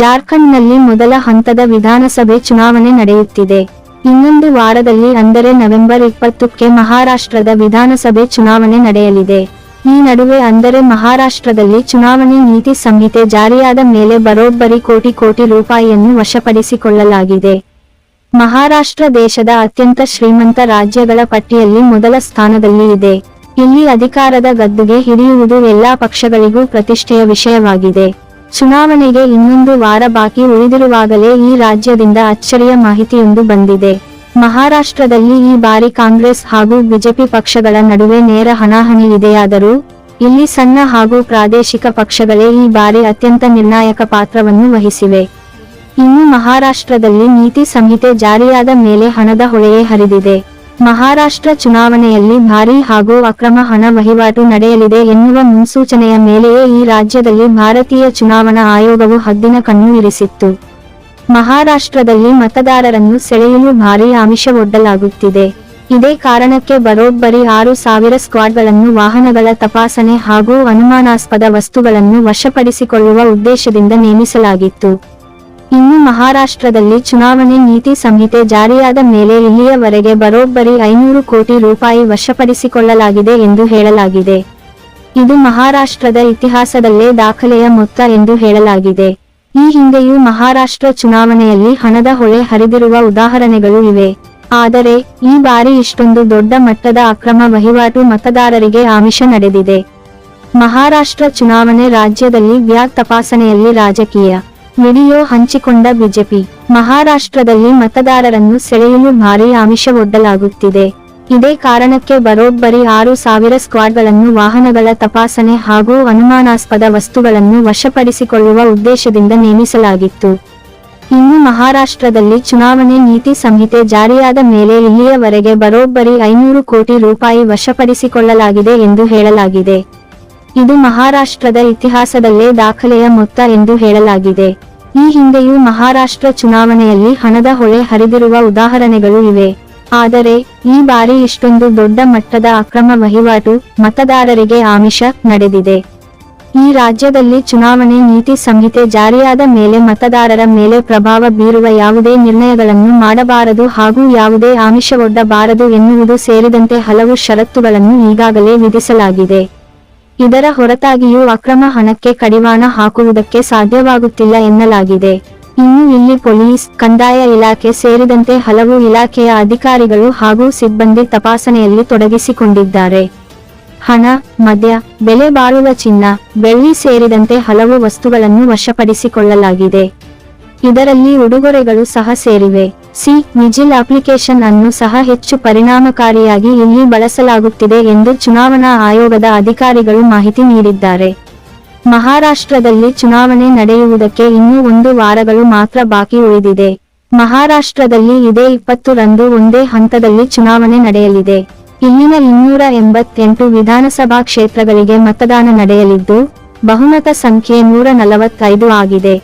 ಜಾರ್ಖಂಡ್ನಲ್ಲಿ ಮೊದಲ ಹಂತದ ವಿಧಾನಸಭೆ ಚುನಾವಣೆ ನಡೆಯುತ್ತಿದೆ. ಇನ್ನೊಂದು ವಾರದಲ್ಲಿ ಅಂದರೆ ನವೆಂಬರ್ 20ಕ್ಕೆ ಮಹಾರಾಷ್ಟ್ರದ ವಿಧಾನಸಭೆ ಚುನಾವಣೆ ನಡೆಯಲಿದೆ. ಈ ನಡುವೆ ಅಂದರೆ ಮಹಾರಾಷ್ಟ್ರದಲ್ಲಿ ಚುನಾವಣೆ ನೀತಿ ಸಂಹಿತೆ ಜಾರಿಯಾದ ಮೇಲೆ ಬರೋಬ್ಬರಿ ಕೋಟಿ ರೂಪಾಯಿಯನ್ನು ವಶಪಡಿಸಿಕೊಳ್ಳಲಾಗಿದೆ. ಮಹಾರಾಷ್ಟ್ರ ದೇಶದ ಅತ್ಯಂತ ಶ್ರೀಮಂತ ರಾಜ್ಯಗಳ ಪಟ್ಟಿಯಲ್ಲಿ ಮೊದಲ ಸ್ಥಾನದಲ್ಲಿ ಇದೆ. ಇಲ್ಲಿ ಅಧಿಕಾರದ ಗದ್ದುಗೆ ಹಿಡಿಯುವುದು ಎಲ್ಲಾ ಪಕ್ಷಗಳಿಗೂ ಪ್ರತಿಷ್ಠೆಯ ವಿಷಯವಾಗಿದೆ. ಚುನಾವಣೆಗೆ ಇನ್ನೊಂದು ವಾರ ಬಾಕಿ ಉಳಿದಿರುವಾಗಲೇ ಈ ರಾಜ್ಯದಿಂದ ಅಚ್ಚರಿಯ ಮಾಹಿತಿಯೊಂದು ಬಂದಿದೆ. ಮಹಾರಾಷ್ಟ್ರದಲ್ಲಿ ಈ ಬಾರಿ ಕಾಂಗ್ರೆಸ್ ಹಾಗೂ ಬಿಜೆಪಿ ಪಕ್ಷಗಳ ನಡುವೆ ನೇರ ಹಣಾಹಣಿ ಇದೆಯಾದರೂ ಇಲ್ಲಿ ಸಣ್ಣ ಹಾಗೂ ಪ್ರಾದೇಶಿಕ ಪಕ್ಷಗಳೇ ಈ ಬಾರಿ ಅತ್ಯಂತ ನಿರ್ಣಾಯಕ ಪಾತ್ರವನ್ನು ವಹಿಸಿವೆ. ಇನ್ನು ಮಹಾರಾಷ್ಟ್ರದಲ್ಲಿ ನೀತಿ ಸಂಹಿತೆ ಜಾರಿಯಾದ ಮೇಲೆ ಹಣದ ಹೊಳೆಯೇ ಹರಿದಿದೆ. ಮಹಾರಾಷ್ಟ್ರ ಚುನಾವಣೆಯಲ್ಲಿ ಭಾರೀ ಹಾಗೂ ಅಕ್ರಮ ಹಣ ವಹಿವಾಟು ನಡೆಯಲಿದೆ ಎನ್ನುವ ಮುನ್ಸೂಚನೆಯ ಮೇಲೆಯೇ ಈ ರಾಜ್ಯದಲ್ಲಿ ಭಾರತೀಯ ಚುನಾವಣಾ ಆಯೋಗವು ಹದ್ದಿನ ಕಣ್ಣು ಇರಿಸಿತ್ತು. ಮಹಾರಾಷ್ಟ್ರದಲ್ಲಿ ಮತದಾರರನ್ನು ಸೆಳೆಯಲು ಭಾರೀ ಆಮಿಷವೊಡ್ಡಲಾಗುತ್ತಿದೆ. ಇದೇ ಕಾರಣಕ್ಕೆ ಬರೋಬ್ಬರಿ 6,000 ಸ್ಕ್ವಾಡ್ಗಳನ್ನು ವಾಹನಗಳ ತಪಾಸಣೆ ಹಾಗೂ ಅನುಮಾನಾಸ್ಪದ ವಸ್ತುಗಳನ್ನು ವಶಪಡಿಸಿಕೊಳ್ಳುವ ಉದ್ದೇಶದಿಂದ ನೇಮಿಸಲಾಗಿತ್ತು. ಇನ್ನು ಮಹಾರಾಷ್ಟ್ರದಲ್ಲಿ ಚುನಾವಣೆ ನೀತಿ ಸಂಹಿತೆ ಜಾರಿಯಾದ ಮೇಲೆ ಇಲ್ಲಿಯವರೆಗೆ ಬರೋಬ್ಬರಿ 500 ಕೋಟಿ ರೂಪಾಯಿ ವಶಪಡಿಸಿಕೊಳ್ಳಲಾಗಿದೆ ಎಂದು ಹೇಳಲಾಗಿದೆ. ಇದು ಮಹಾರಾಷ್ಟ್ರದ ಇತಿಹಾಸದಲ್ಲೇ ದಾಖಲೆಯ ಮೊತ್ತ ಎಂದು ಹೇಳಲಾಗಿದೆ. ಈ ಹಿಂದೆಯೂ ಮಹಾರಾಷ್ಟ್ರ ಚುನಾವಣೆಯಲ್ಲಿ ಹಣದ ಹೊಳೆ ಹರಿದಿರುವ ಉದಾಹರಣೆಗಳು ಇವೆ. ಆದರೆ ಈ ಬಾರಿ ಇಷ್ಟೊಂದು ದೊಡ್ಡ ಮಟ್ಟದ ಅಕ್ರಮ ವಹಿವಾಟು ಮತದಾರರಿಗೆ ಆಮಿಷ ನಡೆದಿದೆ. ಮಹಾರಾಷ್ಟ್ರ ಚುನಾವಣೆ ರಾಜ್ಯದಲ್ಲಿ ಬ್ಯಾಗ್ ತಪಾಸಣೆಯಲ್ಲಿ ರಾಜಕೀಯ ವಿಡಿಯೋ ಹಂಚಿಕೊಂಡ ಬಿಜೆಪಿ. ಮಹಾರಾಷ್ಟ್ರದಲ್ಲಿ ಮತದಾರರನ್ನು ಸೆಳೆಯಲು ಭಾರೀ ಆಮಿಷವೊಡ್ಡಲಾಗುತ್ತಿದೆ. ಇದೇ ಕಾರಣಕ್ಕೆ ಬರೋಬ್ಬರಿ 6,000 ಸ್ಕ್ವಾಡ್ಗಳನ್ನು ವಾಹನಗಳ ತಪಾಸಣೆ ಹಾಗೂ ಅನುಮಾನಾಸ್ಪದ ವಸ್ತುಗಳನ್ನು ವಶಪಡಿಸಿಕೊಳ್ಳುವ ಉದ್ದೇಶದಿಂದ ನೇಮಿಸಲಾಗಿತ್ತು. ಇನ್ನು ಮಹಾರಾಷ್ಟ್ರದಲ್ಲಿ ಚುನಾವಣೆ ನೀತಿ ಸಂಹಿತೆ ಜಾರಿಯಾದ ಮೇಲೆ ಇಲ್ಲಿಯವರೆಗೆ ಬರೋಬ್ಬರಿ 500 ಕೋಟಿ ರೂಪಾಯಿ ವಶಪಡಿಸಿಕೊಳ್ಳಲಾಗಿದೆ ಎಂದು ಹೇಳಲಾಗಿದೆ. ಇದು ಮಹಾರಾಷ್ಟ್ರದ ಇತಿಹಾಸದಲ್ಲೇ ದಾಖಲೆಯ ಮೊತ್ತ ಎಂದು ಹೇಳಲಾಗಿದೆ. ಈ ಹಿಂದೆಯೂ ಮಹಾರಾಷ್ಟ್ರ ಚುನಾವಣೆಯಲ್ಲಿ ಹಣದ ಹೊಳೆ ಹರಿದಿರುವ ಉದಾಹರಣೆಗಳು ಇವೆ. ಆದರೆ ಈ ಬಾರಿ ಇಷ್ಟೊಂದು ದೊಡ್ಡ ಮಟ್ಟದ ಅಕ್ರಮ ವಹಿವಾಟು ಮತದಾರರಿಗೆ ಆಮಿಷ ನಡೆದಿದೆ. ಈ ರಾಜ್ಯದಲ್ಲಿ ಚುನಾವಣೆ ನೀತಿ ಸಂಹಿತೆ ಜಾರಿಯಾದ ಮೇಲೆ ಮತದಾರರ ಮೇಲೆ ಪ್ರಭಾವ ಬೀರುವ ಯಾವುದೇ ನಿರ್ಣಯಗಳನ್ನು ಮಾಡಬಾರದು ಹಾಗೂ ಯಾವುದೇ ಆಮಿಷವೊಡ್ಡಬಾರದು ಎನ್ನುವುದು ಸೇರಿದಂತೆ ಹಲವು ಷರತ್ತುಗಳನ್ನು ಈಗಾಗಲೇ ವಿಧಿಸಲಾಗಿದೆ. ಇದರ ಹೊರತಾಗಿಯೂ ಅಕ್ರಮ ಹಣಕ್ಕೆ ಕಡಿವಾಣ ಹಾಕುವುದಕ್ಕೆ ಸಾಧ್ಯವಾಗುತ್ತಿಲ್ಲ ಎನ್ನಲಾಗಿದೆ. ಇನ್ನು ಇಲ್ಲಿ ಪೊಲೀಸ್, ಕಂದಾಯ ಇಲಾಖೆ ಸೇರಿದಂತೆ ಹಲವು ಇಲಾಖೆಯ ಅಧಿಕಾರಿಗಳು ಹಾಗೂ ಸಿಬ್ಬಂದಿ ತಪಾಸಣೆಯಲ್ಲಿ ತೊಡಗಿಸಿಕೊಂಡಿದ್ದಾರೆ. ಹಣ, ಮದ್ಯ, ಬೆಲೆ ಬಾಳುವ ಚಿನ್ನ, ಬೆಳ್ಳಿ ಸೇರಿದಂತೆ ಹಲವು ವಸ್ತುಗಳನ್ನು ವಶಪಡಿಸಿಕೊಳ್ಳಲಾಗಿದೆ. ಇದರಲ್ಲಿ ಉಡುಗೊರೆಗಳು ಸಹ ಸೇರಿವೆ. ವಿಜಿಲ್ ಅಪ್ಲಿಕೇಶನ್ ಅನ್ನು ಸಹ ಹೆಚ್ಚು ಪರಿಣಾಮಕಾರಿಯಾಗಿ ಇಲ್ಲಿ ಬಳಸಲಾಗುತ್ತಿದೆ ಎಂದು ಚುನಾವಣಾ ಆಯೋಗದ ಅಧಿಕಾರಿಗಳು ಮಾಹಿತಿ ನೀಡಿದ್ದಾರೆ. ಮಹಾರಾಷ್ಟ್ರದಲ್ಲಿ ಚುನಾವಣೆ ನಡೆಯುವುದಕ್ಕೆ ಇನ್ನೂ 1 ವಾರಗಳು ಮಾತ್ರ ಬಾಕಿ ಉಳಿದಿದೆ. ಮಹಾರಾಷ್ಟ್ರದಲ್ಲಿ ಇದೇ 20ರಂದು ಒಂದೇ ಹಂತದಲ್ಲಿ ಚುನಾವಣೆ ನಡೆಯಲಿದೆ. ಇಲ್ಲಿನ 288 ವಿಧಾನಸಭಾ ಕ್ಷೇತ್ರಗಳಿಗೆ ಮತದಾನ ನಡೆಯಲಿದ್ದು ಬಹುಮತ ಸಂಖ್ಯೆ 145 ಆಗಿದೆ.